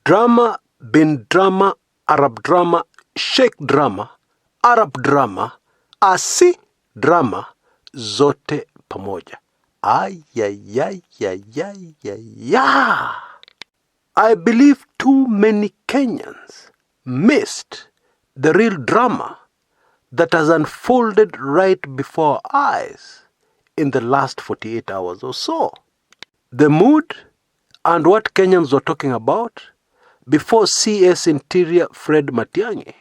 Drama, bin drama, Arab drama, Sheikh drama, Arab drama, Asi drama, zote pamoja. Ayayayayayaya. I believe too many Kenyans missed the real drama that has unfolded right before our eyes in the last 48 hours or so. The mood and what Kenyans were talking about before CS Interior Fred Matiangi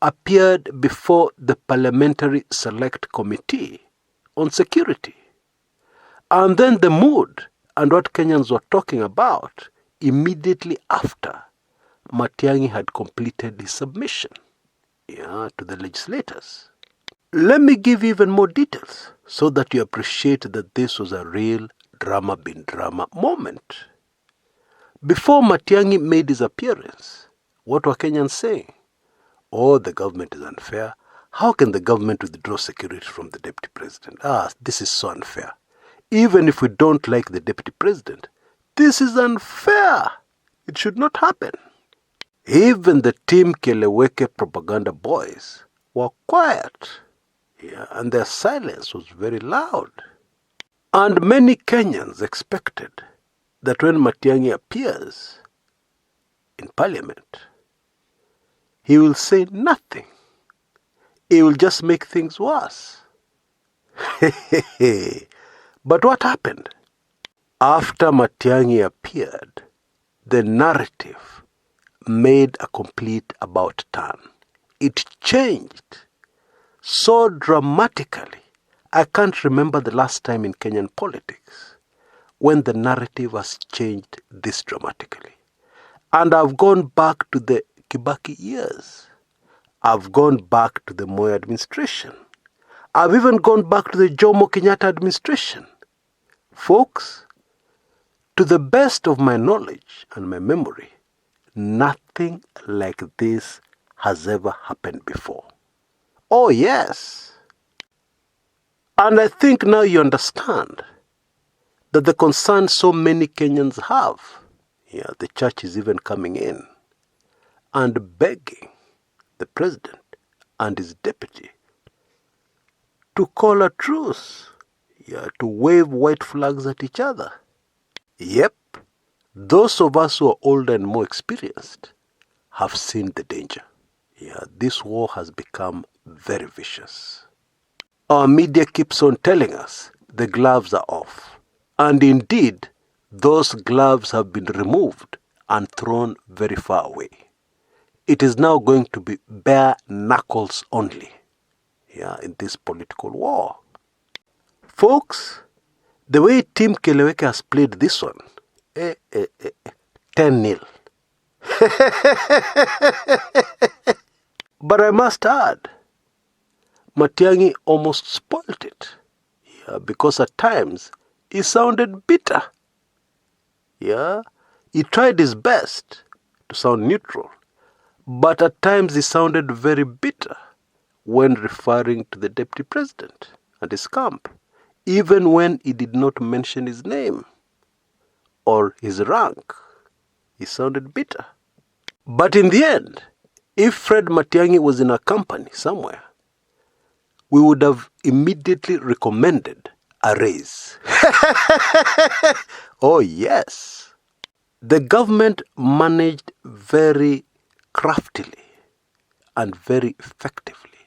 appeared before the Parliamentary Select Committee on Security. And then the mood and what Kenyans were talking about immediately after Matiangi had completed his submission to the legislators. Let me give you even more details so that you appreciate that this was a real drama bin drama moment. Before Matiangi made his appearance, what were Kenyans saying? Oh, the government is unfair. How can the government withdraw security from the deputy president? This is so unfair. Even if we don't like the deputy president, this is unfair. It should not happen. Even the Team Keleweke propaganda boys were quiet. And their silence was very loud. And many Kenyans expected that when Matiangi appears in parliament, he will say nothing. He will just make things worse. But what happened? After Matiangi appeared, the narrative made a complete about turn. It changed so dramatically. I can't remember the last time in Kenyan politics when the narrative has changed this dramatically. And I've gone back to the Kibaki years. I've gone back to the Moi administration. I've even gone back to the Jomo Kenyatta administration. Folks, to the best of my knowledge and my memory, nothing like this has ever happened before. Oh yes. And I think now you understand that the concern so many Kenyans have, the church is even coming in and begging the president and his deputy to call a truce, to wave white flags at each other. Yep, those of us who are older and more experienced have seen the danger. This war has become very vicious. Our media keeps on telling us the gloves are off. And indeed, those gloves have been removed and thrown very far away. It is now going to be bare knuckles only in this political war. Folks, the way Team Keleweke has played this one, 10-0. But I must add, Matiangi almost spoiled it. Because at times, he sounded bitter. He tried his best to sound neutral. But at times, he sounded very bitter when referring to the deputy president and his camp, even when he did not mention his name or his rank. He sounded bitter. But in the end, if Fred Matiangi was in a company somewhere, we would have immediately recommended a raise. Oh yes. The government managed very craftily and very effectively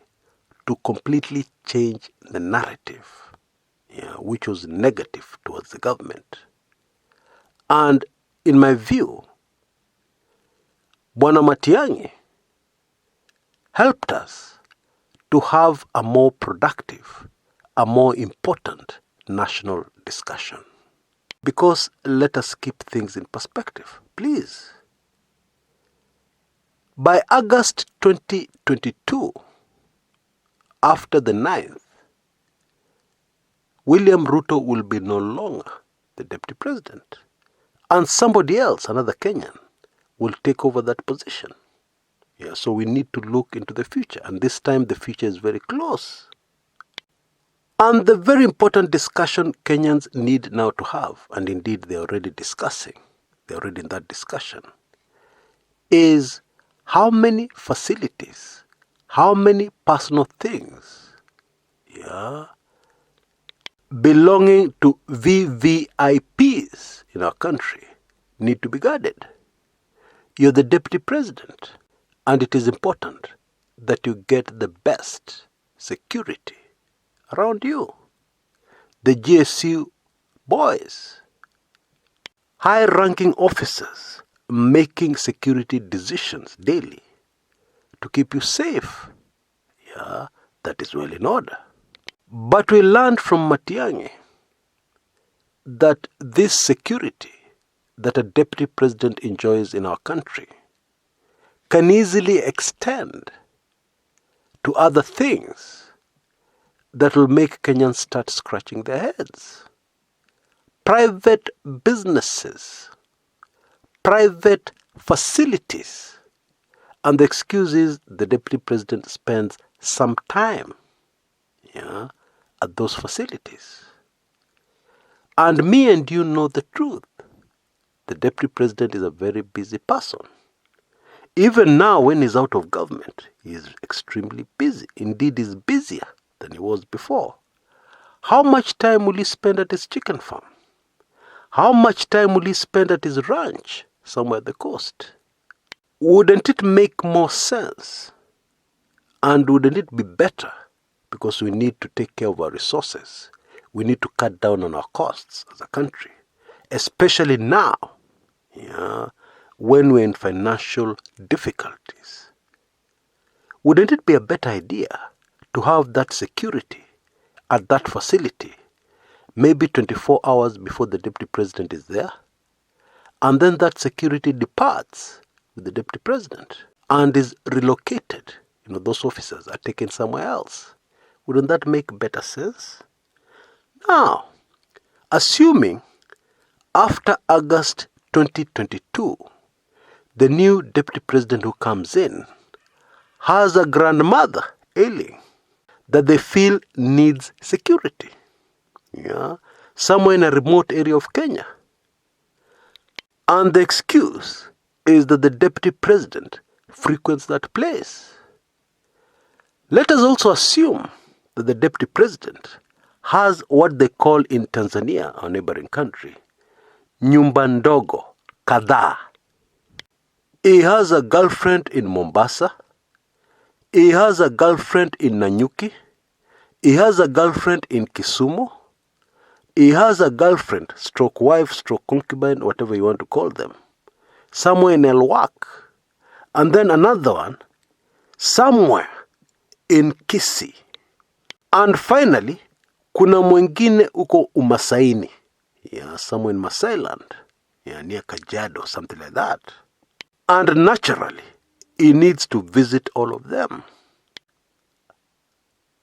to completely change the narrative, which was negative towards the government. And in my view, Bwana Matiangi helped us to have a more productive, a more important national discussion. Because let us keep things in perspective, please. By August 2022, after the 9th, William Ruto will be no longer the deputy president. And somebody else, another Kenyan, will take over that position. So we need to look into the future. And this time the future is very close. And the very important discussion Kenyans need now to have, and indeed they're already discussing, they're already in that discussion, is how many facilities, how many personal things, belonging to VVIPs in our country need to be guarded. You're the deputy president, and it is important that you get the best security around you. The GSU boys, high-ranking officers making security decisions daily to keep you safe. That is well in order. But we learned from Matiangi that this security that a deputy president enjoys in our country can easily extend to other things that will make Kenyans start scratching their heads. Private businesses, private facilities, and the excuse is the deputy president spends some time at those facilities. And me and you know the truth. The deputy president is a very busy person. Even now, when he's out of government, he is extremely busy. Indeed, he's busier than he was before. How much time will he spend at his chicken farm? How much time will he spend at his ranch somewhere at the coast? Wouldn't it make more sense? And wouldn't it be better? Because we need to take care of our resources. We need to cut down on our costs as a country. Especially now, when we're in financial difficulties. Wouldn't it be a better idea to have that security at that facility, maybe 24 hours before the deputy president is there? And then that security departs with the deputy president and is relocated. Those officers are taken somewhere else. Wouldn't that make better sense? Now, assuming after August 2022, the new deputy president who comes in has a grandmother ailing that they feel needs security, somewhere in a remote area of Kenya. And the excuse is that the deputy president frequents that place. Let us also assume that the deputy president has what they call in Tanzania, our neighboring country, nyumba ndogo kadhaa. He has a girlfriend in Mombasa. He has a girlfriend in Nanyuki. He has a girlfriend in Kisumu. He has a girlfriend, stroke wife, stroke concubine, whatever you want to call them, somewhere in Elwak. And then another one, somewhere in Kisii. And finally, kuna mwingine uko Umasaini, somewhere in Masailand, near Kajiado, something like that. And naturally, he needs to visit all of them.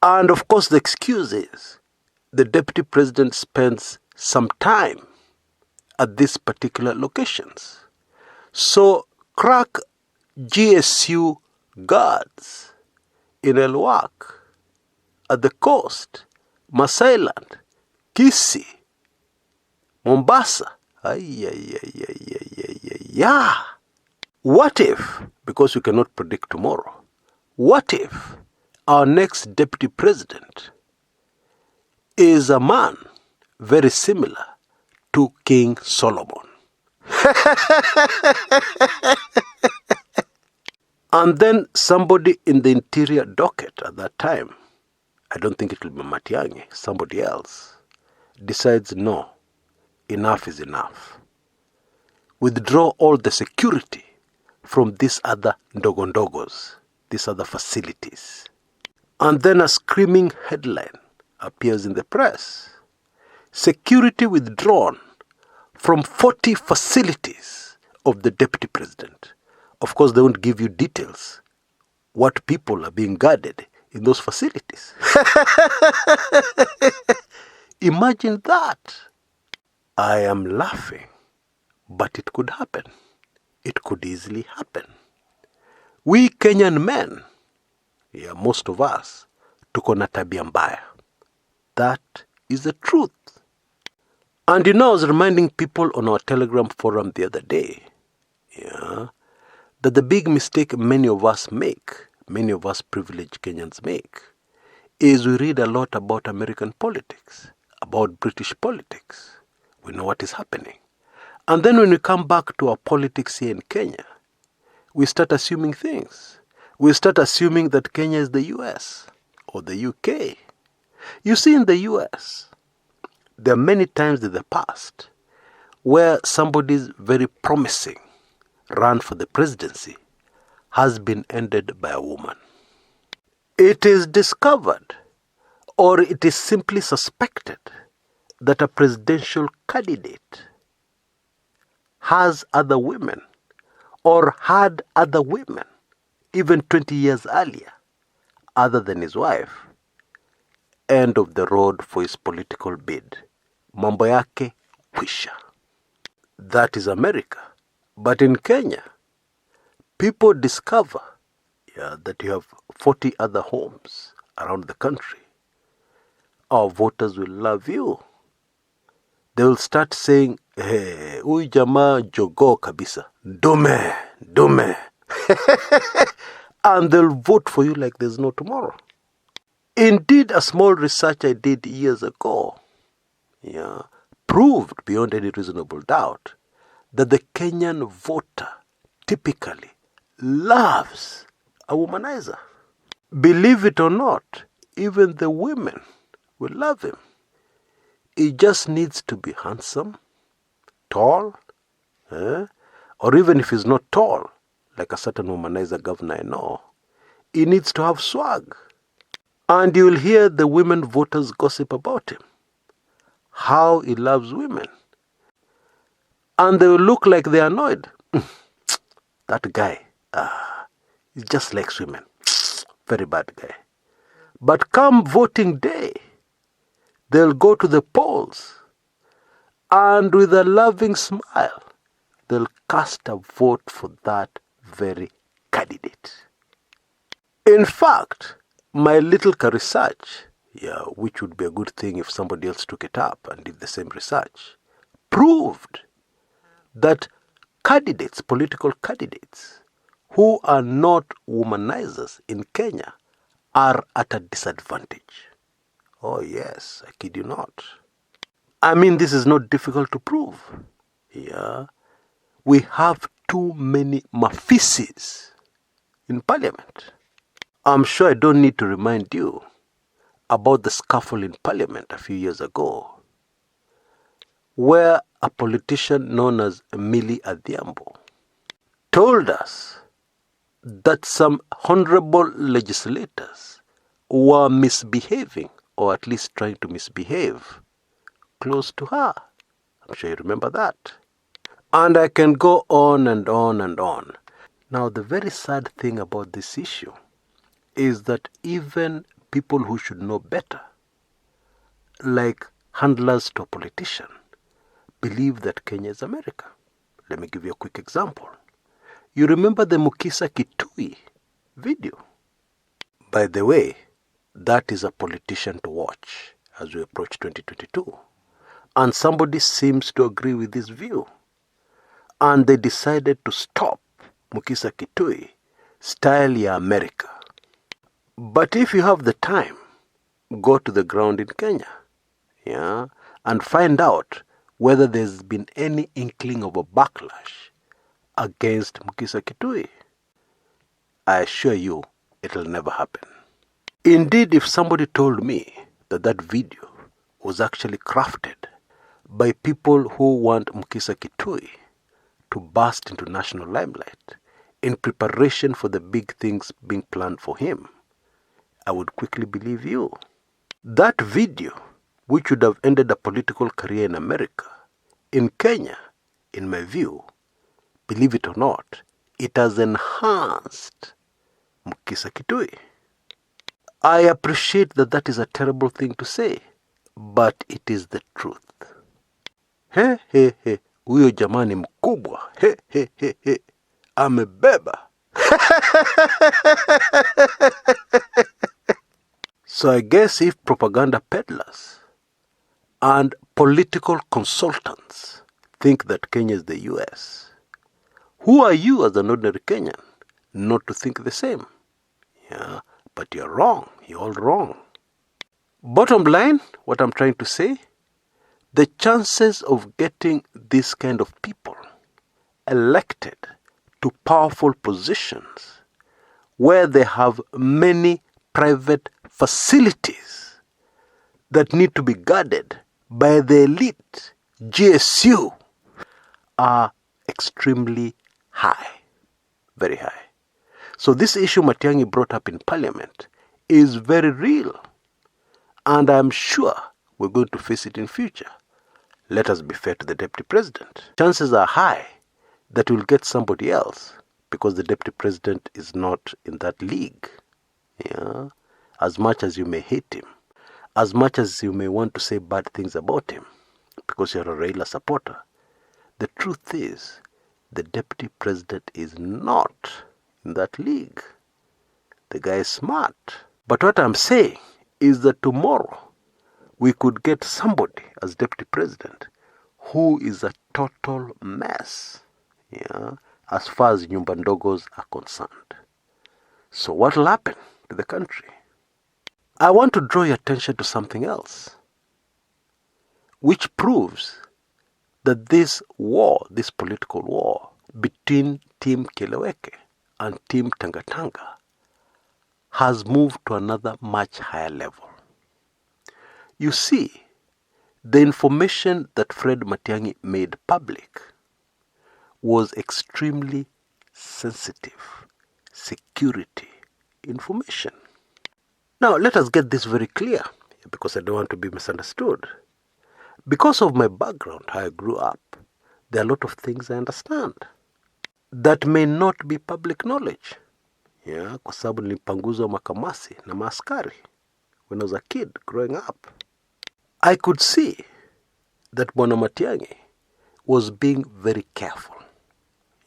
And of course, the excuse is the deputy president spends some time at these particular locations. So, crack GSU guards in Elwak, at the coast, Masailand, Kisii, Mombasa. What if, because we cannot predict tomorrow, what if our next deputy president is a man very similar to King Solomon? And then somebody in the interior docket at that time, I don't think it will be Matiangi, somebody else, decides no, enough is enough. Withdraw all the security from these other ndogondogos, these other facilities. And then a screaming headline appears in the press. Security withdrawn from 40 facilities of the deputy president. Of course, they won't give you details, what people are being guarded in those facilities. Imagine that. I am laughing, but it could happen. It could easily happen. We Kenyan men, most of us, tuko na tabia mbaya. That is the truth. And I was reminding people on our Telegram forum the other day, that the big mistake many of us privileged Kenyans make, is we read a lot about American politics, about British politics. We know what is happening. And then when we come back to our politics here in Kenya, we start assuming things. We start assuming that Kenya is the US or the UK. You see, in the US, there are many times in the past where somebody's very promising run for the presidency has been ended by a woman. It is discovered, or it is simply suspected, that a presidential candidate has other women or had other women even 20 years earlier other than his wife. End of the road for his political bid. Mambo yake kwisha. That is America. But in Kenya, people discover that you have 40 other homes around the country. Our voters will love you. They will start saying, hey, huyu jamaa jogoo kabisa. Dume, dume. And they'll vote for you like there's no tomorrow. Indeed, a small research I did years ago proved beyond any reasonable doubt that the Kenyan voter typically loves a womanizer. Believe it or not, even the women will love him. He just needs to be handsome, tall, or even if he's not tall, like a certain womanizer governor I know, he needs to have swag. And you'll hear the women voters gossip about him, how he loves women. And they will look like they're annoyed. That guy, he just likes women. Very bad guy. But come voting day, they'll go to the polls and with a loving smile, they'll cast a vote for that very candidate. In fact, my little research, which would be a good thing if somebody else took it up and did the same research, proved that candidates, political candidates, who are not womanizers in Kenya are at a disadvantage. Oh yes, I kid you not. I mean, this is not difficult to prove. We have too many mafisis in parliament. I'm sure I don't need to remind you about the scuffle in parliament a few years ago, where a politician known as Millie Adhiambo told us that some honorable legislators were misbehaving, or at least trying to misbehave, close to her. I'm sure you remember that. And I can go on and on and on. Now, the very sad thing about this issue is that even people who should know better, like handlers to a politician, believe that Kenya is America. Let me give you a quick example. You remember the Mukisa Kitui video? By the way, that is a politician to watch as we approach 2022. And somebody seems to agree with this view. And they decided to stop Mukisa Kitui style ya America. But if you have the time, go to the ground in Kenya, and find out whether there's been any inkling of a backlash against Mukisa Kitui. I assure you, it'll never happen. Indeed, if somebody told me that that video was actually crafted by people who want Mukisa Kitui to burst into national limelight in preparation for the big things being planned for him, I would quickly believe you. That video, which would have ended a political career in America, in Kenya, in my view, believe it or not, it has enhanced Mukisa Kitui. I appreciate that that is a terrible thing to say, but it is the truth. Huyo jamani mkubwa. Amebeba. So I guess if propaganda peddlers and political consultants think that Kenya is the US, Who are you as an ordinary Kenyan not to think the same? Yeah, but you're wrong. You're all wrong. Bottom line, what I'm trying to say, the chances of getting this kind of people elected to powerful positions where they have many private facilities that need to be guarded by the elite GSU are extremely high, very high. So this issue Matiangi brought up in Parliament is very real, and I'm sure we're going to face it in future. Let us be fair to the Deputy President. Chances are high that we'll get somebody else because the Deputy President is not in that league. Yeah? As much as you may hate him, as much as you may want to say bad things about him because you're a Raila supporter, the truth is the Deputy President is not in that league. The guy is smart. But what I'm saying is that tomorrow we could get somebody as Deputy President who is a total mess, yeah, as far as nyumba ndogos are concerned. So what will happen to the country? I want to draw your attention to something else, which proves that this war, this political war between Team Keleweke and Team Tangatanga has moved to another much higher level. You see, the information that Fred Matiangi made public was extremely sensitive security information. Now, let us get this very clear, because I don't want to be misunderstood. Because of my background, how I grew up, there are a lot of things I understand that may not be public knowledge. Yeah, kwa sababu nilipanguzwa makamasi na maaskari when I was a kid growing up. I could see that Bwana Matiangi was being very careful.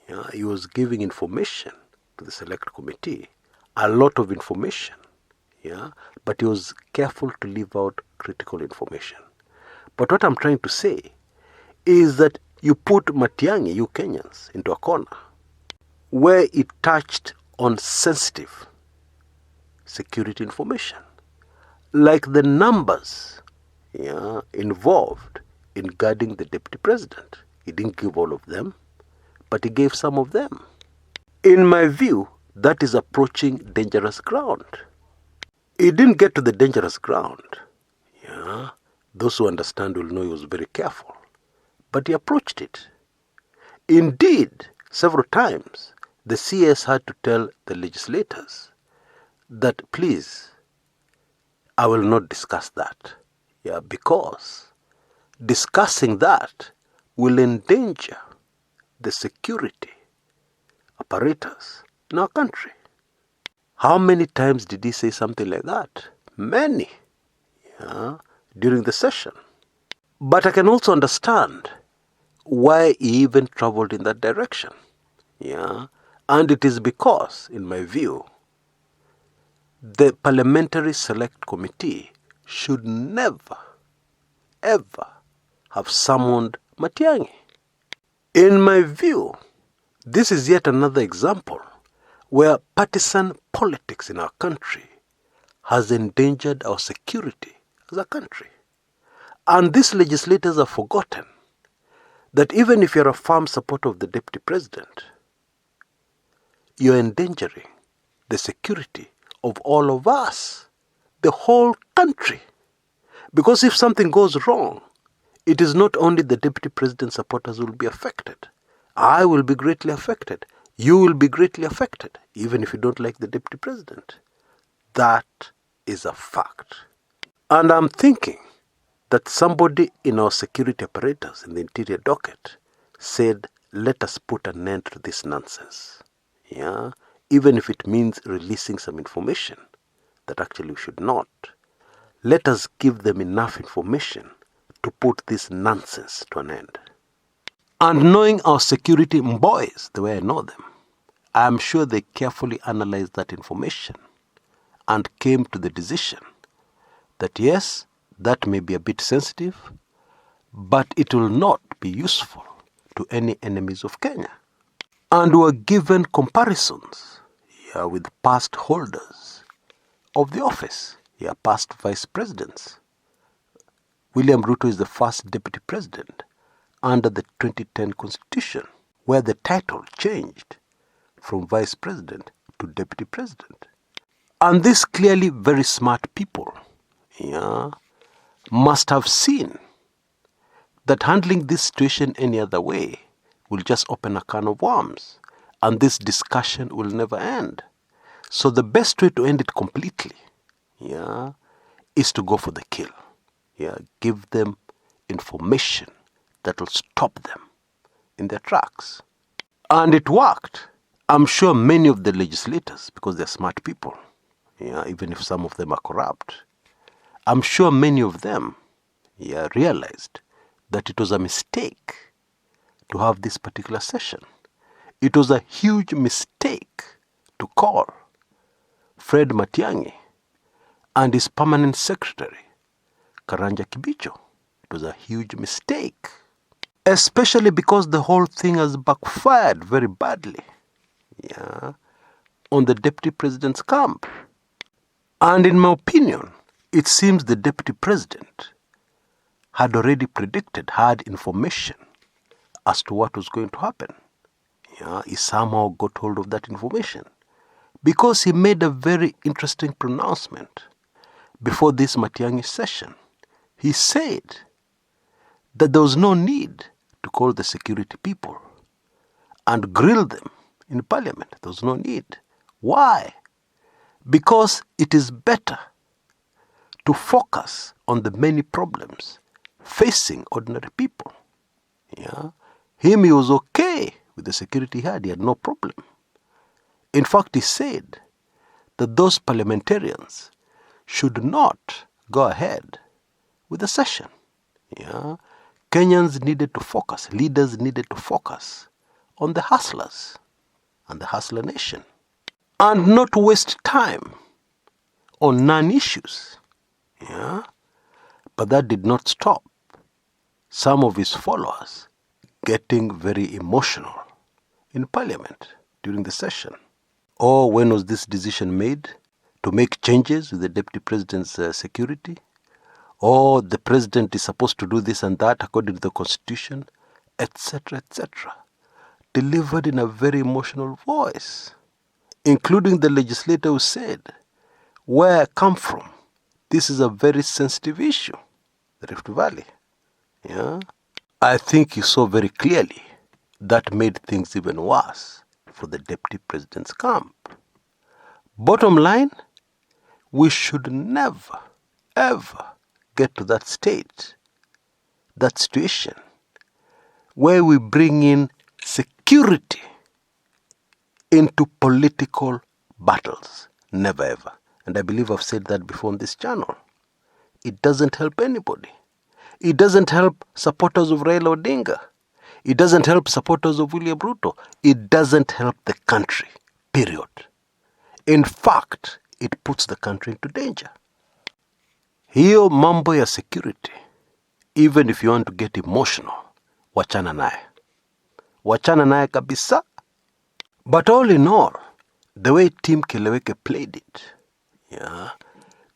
Yeah, he was giving information to the select committee, a lot of information. Yeah, but he was careful to leave out critical information. But what I'm trying to say is that you put Matiangi, you Kenyans, into a corner where it touched on sensitive security information, like the numbers, yeah, involved in guarding the Deputy President. He didn't give all of them, but he gave some of them. In my view, that is approaching dangerous ground. He didn't get to the dangerous ground. Yeah, those who understand will know he was very careful, but he approached it. Indeed, several times, the CS had to tell the legislators that, please, I will not discuss that. Yeah, because discussing that will endanger the security apparatus in our country. How many times did he say something like that? Many, yeah, during the session. But I can also understand why he even traveled in that direction. Yeah, and it is because, in my view, the Parliamentary Select Committee should never, ever have summoned Matiangi. In my view, this is yet another example where partisan politics in our country has endangered our security as a country. And these legislators have forgotten that even if you're a firm supporter of the Deputy President, you're endangering the security of all of us, the whole country. Because if something goes wrong, it is not only the Deputy President supporters who will be affected. I will be greatly affected. You will be greatly affected, even if you don't like the Deputy President. That is a fact. And I'm thinking that somebody in our security apparatus in the interior docket said, let us put an end to this nonsense. Yeah, even if it means releasing some information that actually we should not. Let us give them enough information to put this nonsense to an end. And knowing our security boys the way I know them, I am sure they carefully analyzed that information and came to the decision that yes, that may be a bit sensitive, but it will not be useful to any enemies of Kenya. and were given comparisons with past holders of the office, past vice presidents. William Ruto is the first deputy president under the 2010 constitution, where the title changed from vice president to deputy president. And these clearly very smart people must have seen that handling this situation any other way will just open a can of worms, and this discussion will never end. So the best way to end it completely is to go for the kill. Give them information that will stop them in their tracks. And it worked. I'm sure many of the legislators, because they're smart people, even if some of them are corrupt, I'm sure many of them realized that it was a mistake to have this particular session. It was a huge mistake to call Fred Matiangi and his permanent secretary, Karanja Kibicho. It was a huge mistake, especially because the whole thing has backfired very badly on the deputy president's camp. And in my opinion, it seems the deputy president had already predicted, had information as to what was going to happen. He somehow got hold of that information because he made a very interesting pronouncement before this Matiangi session. He said that there was no need to call the security people and grill them in parliament. There was no need. Why? Because it is better to focus on the many problems facing ordinary people. He was okay with the security he had. He had no problem. In fact, he said that those parliamentarians should not go ahead with the session. Kenyans needed to focus, leaders needed to focus on the hustlers and the hustler nation, and not waste time on non-issues. But that did not stop some of his followers getting very emotional in parliament during the session. Or when was this decision made? To make changes with the deputy president's security? Or the president is supposed to do this and that according to the constitution, etc., etc. Delivered in a very emotional voice, including the legislator who said, where I come from, this is a very sensitive issue, the Rift Valley. I think you saw very clearly that made things even worse for the deputy president's camp. Bottom line, we should never, ever get to that state, that situation, where we bring in security into political battles. Never ever. And I believe I've said that before on this channel. It doesn't help anybody. It doesn't help supporters of Raila Odinga. It doesn't help supporters of William Ruto. It doesn't help the country, period. In fact, it puts the country into danger. Hiyo mambo ya security, even if you want to get emotional, wachana naye. Wachana naye kabisa. But all in all, the way Team Keleweke played it,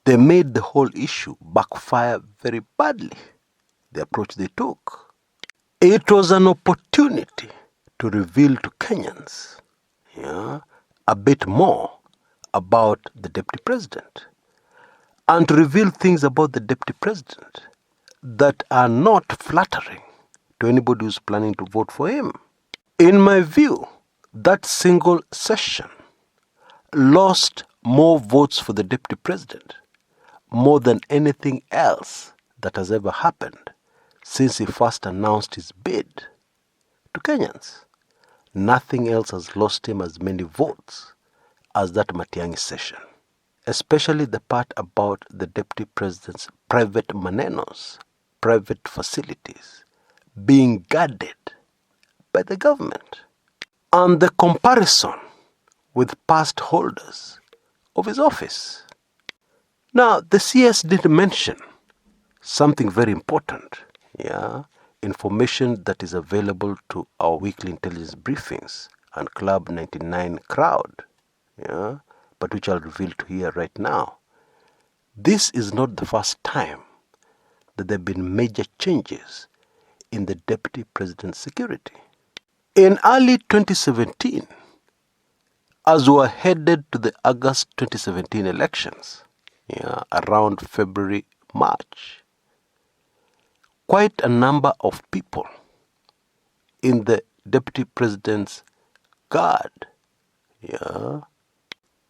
they made the whole issue backfire very badly. The approach they took. It was an opportunity to reveal to Kenyans a bit more about the deputy president, and to reveal things about the deputy president that are not flattering to anybody who's planning to vote for him. In my view, that single session lost more votes for the deputy president, more than anything else that has ever happened since he first announced his bid to Kenyans. Nothing else has lost him as many votes as that Matiangi session, especially the part about the deputy president's private manenos, private facilities, being guarded by the government, and the comparison with past holders of his office. Now, the CS did mention something very important, information that is available to our weekly intelligence briefings and Club 99 crowd, yeah, but which I'll reveal to here right now. This is not the first time that there have been major changes in the Deputy President's security. In early 2017, as we were headed to the August 2017 elections, yeah, around February, March, quite a number of people in the Deputy President's guard, yeah,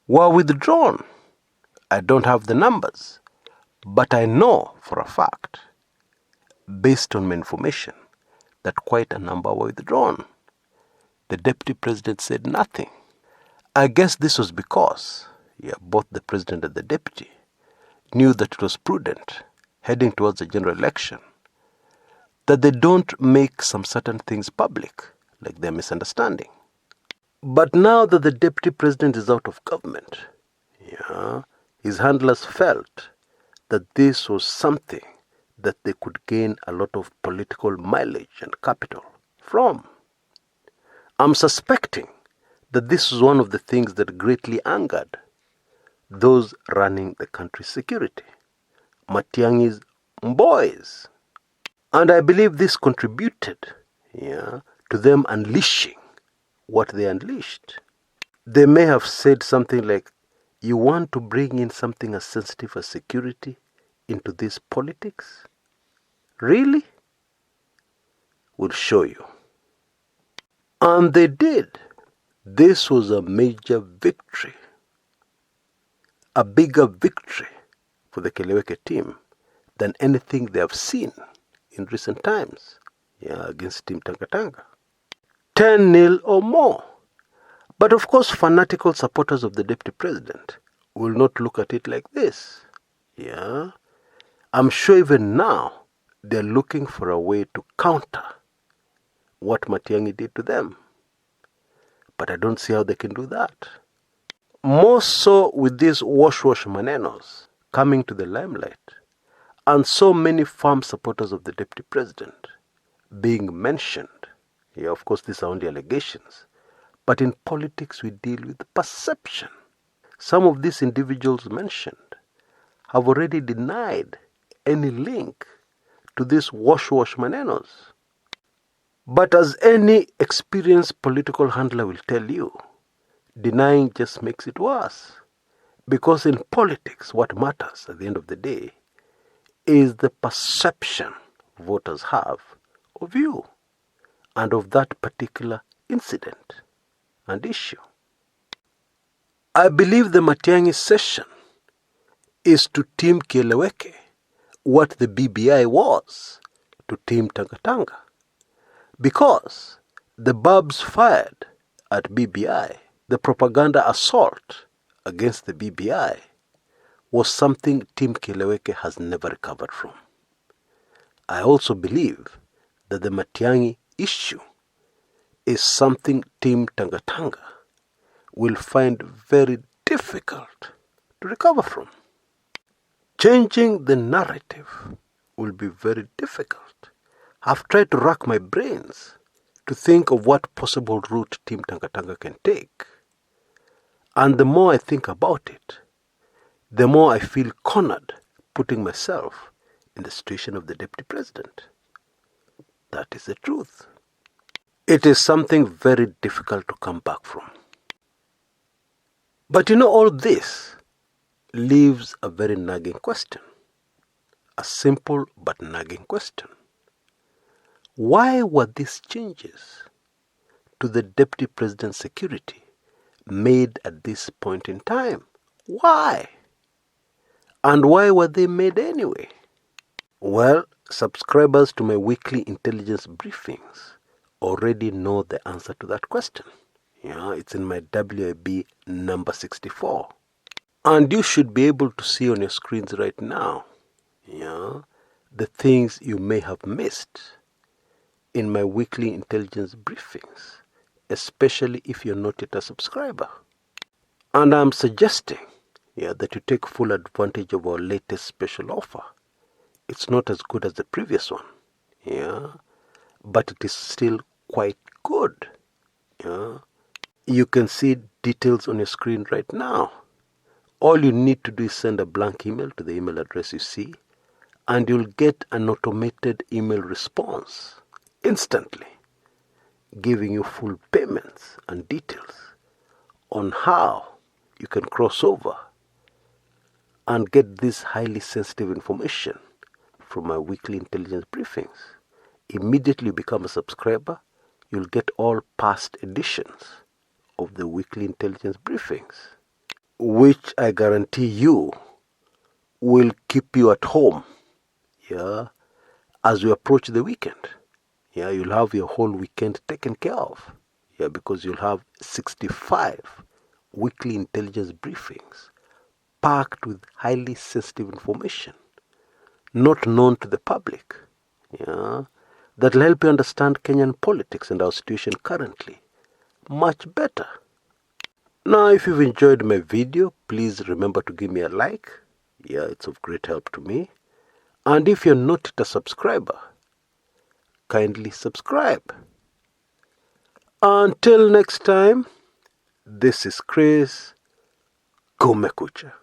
were withdrawn. I don't have the numbers, but I know for a fact, based on my information, that quite a number were withdrawn. The Deputy President said nothing. I guess this was because, yeah, both the President and the Deputy knew that it was prudent, heading towards the general election, that they don't make some certain things public, like their misunderstanding. But now that the Deputy President is out of government, yeah, his handlers felt that this was something that they could gain a lot of political mileage and capital from. I'm suspecting that this was one of the things that greatly angered those running the country's security, Matiangi's boys. And I believe this contributed, yeah, to them unleashing what they unleashed. They may have said something like, you want to bring in something as sensitive as security into this politics? Really? We'll show you. And they did. This was a major victory, a bigger victory for the Keleweke team than anything they have seen in recent times, yeah, against Team Tanga. 10-0 or more. But of course, fanatical supporters of the Deputy President will not look at it like this. Yeah, I'm sure even now they're looking for a way to counter what Matiangi did to them. But I don't see how they can do that. More so with these wash manenos coming to the limelight, and so many firm supporters of the Deputy President being mentioned. Yeah, of course, these are only allegations. But in politics, we deal with perception. Some of these individuals mentioned have already denied any link to these wash manenos. But as any experienced political handler will tell you, denying just makes it worse. Because in politics, what matters at the end of the day is the perception voters have of you and of that particular incident and issue. I believe the Matiangi session is to Team Keleweke what the BBI was to Team Tanga. Because the barbs fired at BBI, the propaganda assault against the BBI, was something Team Keleweke has never recovered from. I also believe that the Matiangi issue is something Team Tanga will find very difficult to recover from. Changing the narrative will be very difficult. I've tried to rack my brains to think of what possible route Team Tanga can take. And the more I think about it, the more I feel cornered putting myself in the situation of the Deputy President. That is the truth. It is something very difficult to come back from. But all this leaves a very nagging question. A simple but nagging question. Why were these changes to the Deputy President's security made at this point in time? Why? And why were they made anyway? Well, subscribers to my weekly intelligence briefings already know the answer to that question. Yeah, it's in my WIB number 64. And you should be able to see on your screens right now, yeah, the things you may have missed in my weekly intelligence briefings, especially if you're not yet a subscriber. And I'm suggesting, yeah, that you take full advantage of our latest special offer. It's not as good as the previous one, yeah, but it is still quite good, yeah. You can see details on your screen right now. All you need to do is send a blank email to the email address you see, and you'll get an automated email response instantly, giving you full payments and details on how you can cross over and get this highly sensitive information from my weekly intelligence briefings. Immediately you become a subscriber, you'll get all past editions of the weekly intelligence briefings, which I guarantee you will keep you at home, as we approach the weekend. You'll have your whole weekend taken care of, because you'll have 65 weekly intelligence briefings packed with highly sensitive information not known to the public, that will help you understand Kenyan politics and our situation currently much better. Now, if you've enjoyed my video, please remember to give me a like. It's of great help to me. And if you're not a subscriber, kindly subscribe. Until next time, this is Chris Kumekucha.